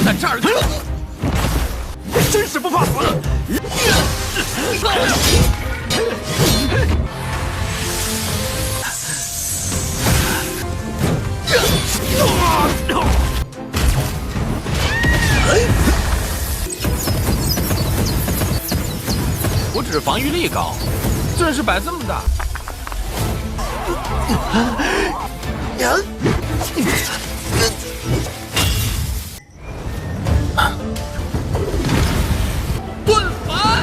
在这儿呢，真是不怕死！我只是防御力高，阵势摆这么大。盾反！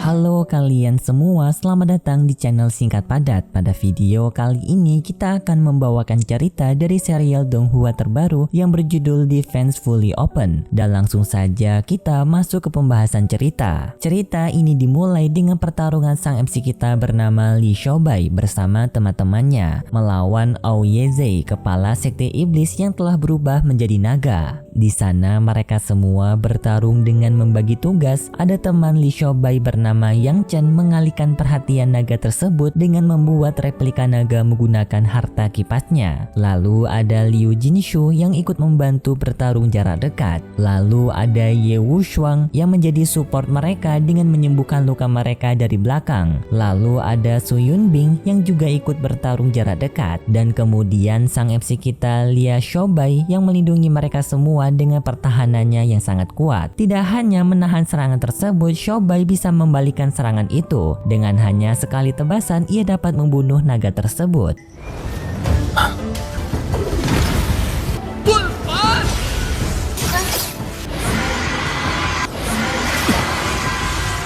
Halo kalian semua, selamat datang di channel Singkat Padat. Pada video kali ini kita akan membawakan cerita dari serial Donghua terbaru yang berjudul Defense Fully Open. Dan langsung saja kita masuk ke pembahasan cerita. Cerita ini dimulai dengan pertarungan sang MC kita bernama Lee Xiaobai bersama teman-temannya melawan Aoyeze, kepala sekte iblis yang telah berubah menjadi naga. Di sana mereka semua bertarung dengan membagi tugas. Ada teman Lee Xiaobai bernama Yang Chen mengalihkan perhatian naga tersebut dengan membuat replika naga menggunakan harta kipasnya. Lalu ada Liu Jinshu yang ikut membantu bertarung jarak dekat. Lalu ada Ye Wushuang yang menjadi support mereka dengan menyembuhkan luka mereka dari belakang. Lalu ada Su Yunbing yang juga ikut bertarung jarak dekat. Dan kemudian sang MC kita Lia Xiaobai yang melindungi mereka semua dengan pertahanannya yang sangat kuat. Tidak hanya menahan serangan tersebut, Xiaobai bisa membalikan serangan itu. Dengan hanya sekali tebasan, ia dapat membunuh naga tersebut.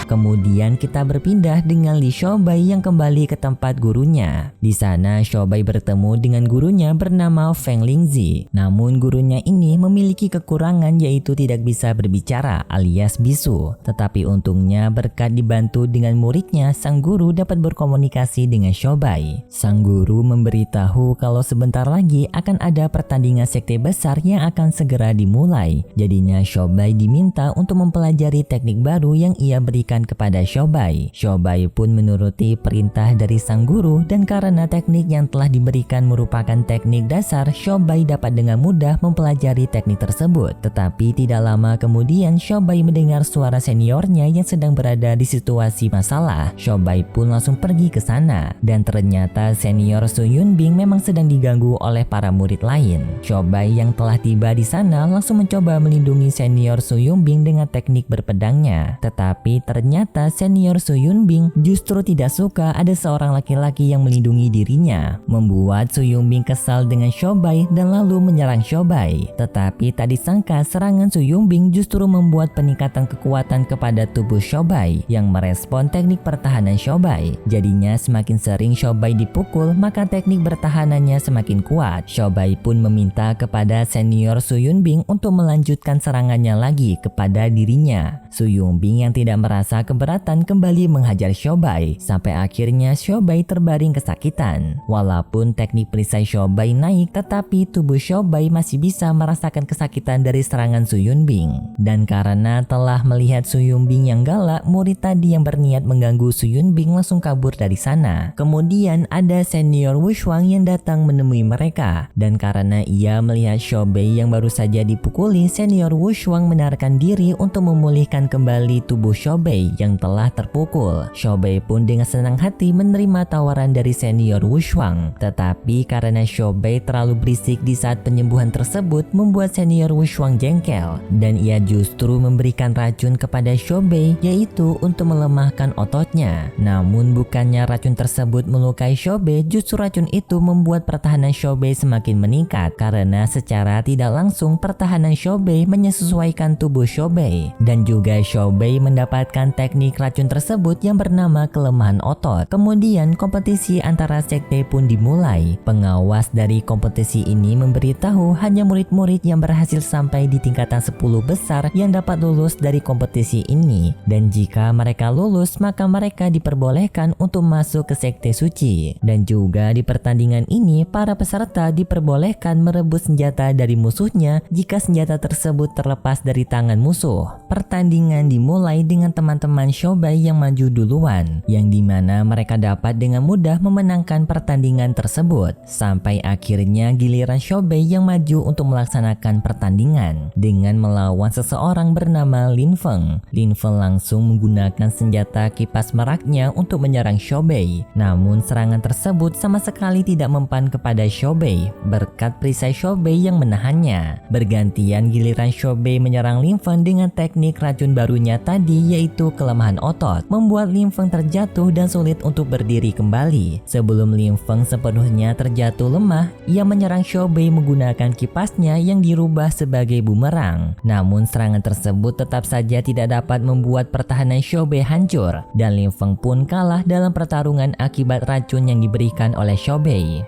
Kemudian kita berpindah dengan Lee Xiaobai yang kembali ke tempat gurunya. Di sana Xiaobai bertemu dengan gurunya bernama Feng Lingzi. Namun gurunya ini memiliki kekurangan yaitu tidak bisa berbicara alias bisu. Tetapi untungnya berkat dibantu dengan muridnya, sang guru dapat berkomunikasi dengan Xiaobai. Sang guru memberitahu kalau sebentar lagi akan ada pertandingan sekte besar yang akan segera dimulai. Jadinya Xiaobai diminta untuk mempelajari teknik baru yang ia berikan kepada Xiaobai. Xiaobai pun menuruti perintah dari sang guru dan karena teknik yang telah diberikan merupakan teknik dasar, Xiaobai dapat dengan mudah mempelajari teknik tersebut. Tetapi tidak lama kemudian Xiaobai mendengar suara seniornya yang sedang berada di situasi masalah. Xiaobai pun langsung pergi ke sana dan ternyata senior Su Yunbing memang sedang diganggu oleh para murid lain. Xiaobai yang telah tiba di sana langsung mencoba melindungi senior Su Yunbing dengan teknik berpedangnya. Tetapi ternyata senior Su Yunbing justru tidak suka ada seorang laki-laki yang melindungi dirinya, membuat Su Yunbing kesal dengan Xiaobai dan lalu menyerang Xiaobai. Tetapi tak disangka serangan Su Yunbing justru membuat peningkatan kekuatan kepada tubuh Xiaobai yang merespon teknik pertahanan Xiaobai. Jadinya semakin sering Xiaobai dipukul, maka teknik bertahanannya semakin kuat. Xiaobai pun meminta kepada senior Su Yunbing untuk melanjutkan serangannya lagi kepada dirinya. Su Yunbing yang tidak merasa keberatan kembali menghajar Xiaobai sampai akhirnya Xiaobai terbaring kesakitan. Walaupun teknik perisai Xiaobai naik, tetapi tubuh Xiaobai masih bisa merasakan kesakitan dari serangan Su Yunbing. Dan karena telah melihat Su Yunbing yang galak, murid tadi yang berniat mengganggu Su Yunbing langsung kabur dari sana. Kemudian ada senior Wushuang yang datang menemui mereka, dan karena ia melihat Xiaobai yang baru saja dipukuli, senior Wushuang menarikan diri untuk memulihkan kembali tubuh Xiaobai yang telah terpukul. Xiaobai pun dengan senang hati menerima tawaran dari senior Wushuang. Tetapi karena Xiaobai terlalu berisik di saat penyembuhan tersebut, membuat senior Wushuang jengkel dan ia justru memberikan racun kepada Xiaobai, yaitu untuk melemahkan ototnya. Namun bukannya racun tersebut melukai Xiaobai, justru racun itu membuat pertahanan Xiaobai semakin meningkat karena secara tidak langsung pertahanan Xiaobai menyesuaikan tubuh Xiaobai. Dan juga Xiaobai mendapatkan teknik racun tersebut yang bernama kelemahan otot. Kemudian kompetisi antara sekte pun dimulai. Pengawas dari kompetisi ini memberitahu hanya murid-murid yang berhasil sampai di tingkatan 10 besar yang dapat lulus dari kompetisi ini. Dan jika mereka lulus, maka mereka diperbolehkan untuk masuk ke sekte suci. Dan juga di pertandingan ini, para peserta diperbolehkan merebut senjata dari musuhnya jika senjata tersebut terlepas dari tangan musuh. Pertandingan pertandingan dimulai dengan teman-teman Xiaobei yang maju duluan, yang dimana mereka dapat dengan mudah memenangkan pertandingan tersebut. Sampai akhirnya giliran Xiaobei yang maju untuk melaksanakan pertandingan dengan melawan seseorang bernama Lin Feng. Lin Feng langsung menggunakan senjata kipas meraknya untuk menyerang Xiaobei. Namun serangan tersebut sama sekali tidak mempan kepada Xiaobei berkat perisai Xiaobei yang menahannya. Bergantian giliran Xiaobei menyerang Lin Feng dengan teknik racun barunya tadi, yaitu kelemahan otot, membuat Lin Feng terjatuh dan sulit untuk berdiri kembali. Sebelum Lin Feng sepenuhnya terjatuh lemah, ia menyerang Xiaobei menggunakan kipasnya yang dirubah sebagai bumerang. Namun serangan tersebut tetap saja tidak dapat membuat pertahanan Xiaobei hancur, dan Lin Feng pun kalah dalam pertarungan akibat racun yang diberikan oleh Xiaobei.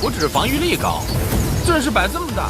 我只是防御力高，阵势摆这么大，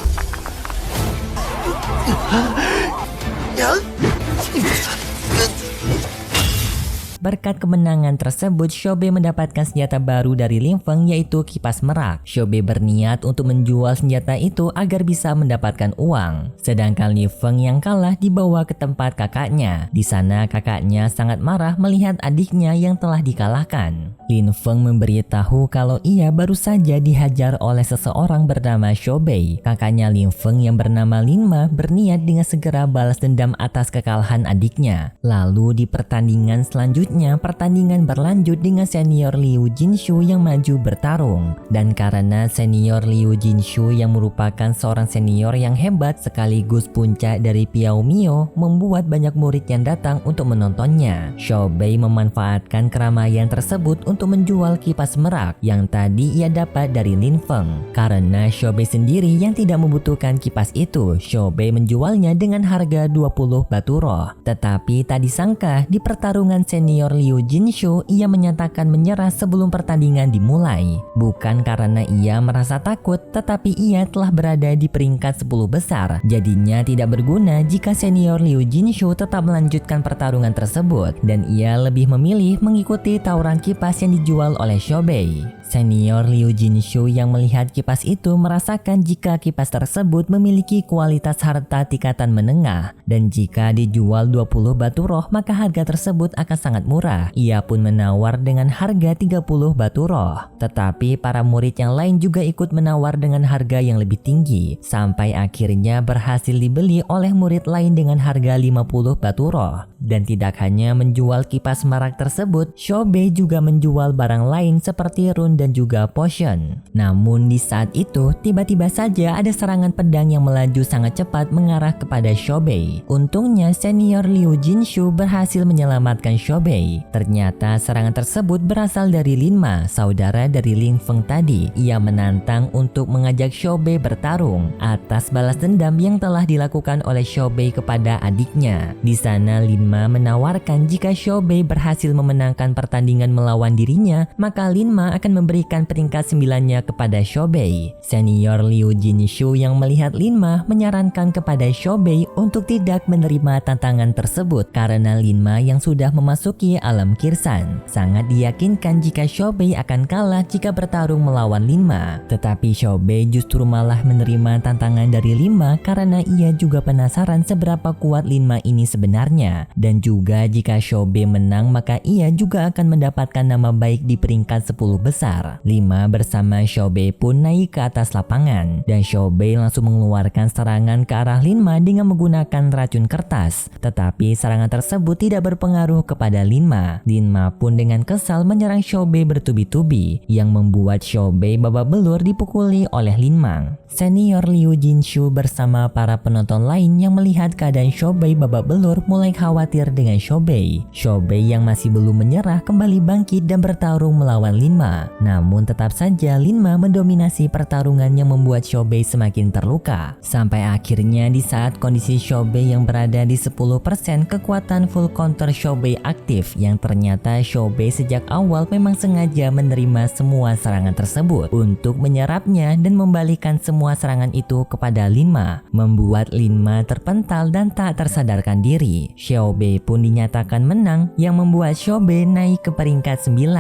Berkat kemenangan tersebut, Xiaobei mendapatkan senjata baru dari Lin Feng, yaitu kipas merak. Xiaobei berniat untuk menjual senjata itu agar bisa mendapatkan uang. Sedangkan Lin Feng yang kalah dibawa ke tempat kakaknya. Di sana kakaknya sangat marah melihat adiknya yang telah dikalahkan. Lin Feng memberitahu kalau ia baru saja dihajar oleh seseorang bernama Xiaobei. Kakaknya Lin Feng yang bernama Lin Ma berniat dengan segera balas dendam atas kekalahan adiknya. Lalu di pertandingan selanjutnya, pertandingan berlanjut dengan senior Liu Jinshu yang maju bertarung. Dan karena senior Liu Jinshu yang merupakan seorang senior yang hebat sekaligus puncak dari Piao Mio, membuat banyak murid yang datang untuk menontonnya. Xiaobei memanfaatkan keramaian tersebut untuk menjual kipas merak yang tadi ia dapat dari Lin Feng. Karena Xiaobei sendiri yang tidak membutuhkan kipas itu, Xiaobei menjualnya dengan harga 20 batu roh. Tetapi tak disangka di pertarungan senior Liu Jinshu, ia menyatakan menyerah sebelum pertandingan dimulai. Bukan karena ia merasa takut, tetapi ia telah berada di peringkat 10 besar. Jadinya tidak berguna jika senior Liu Jinshu tetap melanjutkan pertarungan tersebut, dan ia lebih memilih mengikuti tawuran kipas yang dijual oleh Xiaobei. Senior Liu Jinshu yang melihat kipas itu merasakan jika kipas tersebut memiliki kualitas harta tingkatan menengah, dan jika dijual 20 batu roh maka harga tersebut akan sangat murah. Ia pun menawar dengan harga 30 batu roh. Tetapi para murid yang lain juga ikut menawar dengan harga yang lebih tinggi, sampai akhirnya berhasil dibeli oleh murid lain dengan harga 50 batu roh. Dan tidak hanya menjual kipas merak tersebut, Xiaobei juga menjual barang lain seperti rune dan juga potion. Namun di saat itu, tiba-tiba saja ada serangan pedang yang melaju sangat cepat mengarah kepada Xiaobei. Untungnya senior Liu Jinshu berhasil menyelamatkan Xiaobei. Ternyata serangan tersebut berasal dari Lin Ma, saudara dari Lin Feng tadi. Ia menantang untuk mengajak Xiaobei bertarung atas balas dendam yang telah dilakukan oleh Xiaobei kepada adiknya. Di sana Lin Ma menawarkan jika Xiaobei berhasil memenangkan pertandingan melawan dirinya, maka Lin Ma akan memberikan peringkat 9-nya kepada Xiaobei. Senior Liu Jinshu yang melihat Lin Ma menyarankan kepada Xiaobei untuk tidak menerima tantangan tersebut karena Lin Ma yang sudah memasuki alam kirsan. Sangat diyakinkan jika Xiaobei akan kalah jika bertarung melawan Lin Ma. Tetapi Xiaobei justru malah menerima tantangan dari Lin Ma karena ia juga penasaran seberapa kuat Lin Ma ini sebenarnya. Dan juga jika Xiaobei menang maka ia juga akan mendapatkan nama baik di peringkat 10 besar. Lin Ma bersama Xiaobei pun naik ke atas lapangan, dan Xiaobei langsung mengeluarkan serangan ke arah Lin Ma dengan menggunakan racun kertas. Tetapi serangan tersebut tidak berpengaruh kepada Lin Ma. Lin Ma pun dengan kesal menyerang Xiaobei bertubi-tubi, yang membuat Xiaobei babak belur dipukuli oleh Lin Ma. Senior Liu Jinshu bersama para penonton lain yang melihat keadaan Xiaobei babak belur mulai khawatir dengan Xiaobei. Xiaobei yang masih belum menyerah kembali bangkit dan bertarung melawan Lin Ma. Namun tetap saja Lin Ma mendominasi pertarungan yang membuat Xiaobei semakin terluka. Sampai akhirnya di saat kondisi Xiaobei yang berada di 10%, kekuatan full counter Xiaobei aktif, yang ternyata Xiaobei sejak awal memang sengaja menerima semua serangan tersebut untuk menyerapnya dan membalikkan semua serangan itu kepada Lin Ma, membuat Lin Ma terpental dan tak tersadarkan diri. Xiaobei pun dinyatakan menang, yang membuat Xiaobei naik ke peringkat 9.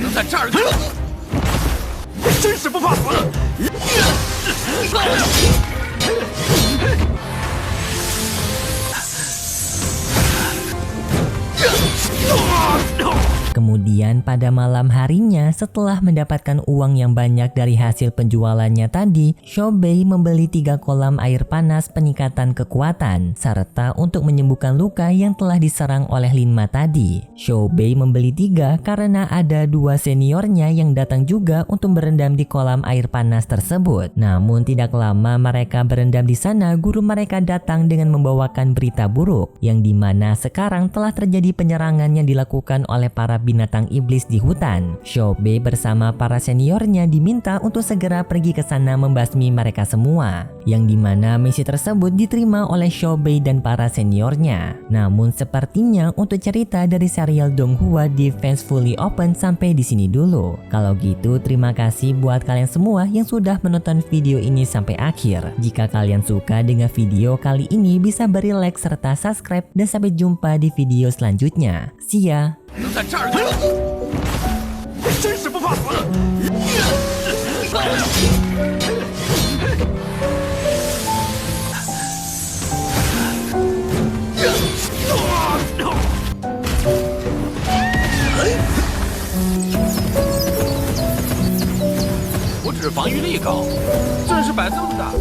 能在这儿真是不怕死。Kemudian pada malam harinya setelah mendapatkan uang yang banyak dari hasil penjualannya tadi, Shobei membeli 3 kolam air panas peningkatan kekuatan serta untuk menyembuhkan luka yang telah diserang oleh Linma tadi. Shobei membeli 3 karena ada 2 seniornya yang datang juga untuk berendam di kolam air panas tersebut. Namun tidak lama mereka berendam di sana, guru mereka datang dengan membawakan berita buruk yang dimana sekarang telah terjadi penyerangan yang dilakukan oleh para binatang iblis di hutan. Shobei bersama para seniornya diminta untuk segera pergi ke sana membasmi mereka semua, yang dimana misi tersebut diterima oleh Shobei dan para seniornya. Namun sepertinya untuk cerita dari serial Donghua Defense Fully Open sampai di sini dulu. Kalau gitu terima kasih buat kalian semua yang sudah menonton video ini sampai akhir. Jika kalian suka dengan video kali ini bisa beri like serta subscribe dan sampai jumpa di video selanjutnya. See ya! 能在这儿打，真是不怕死。我只防御力高，真是摆这么大。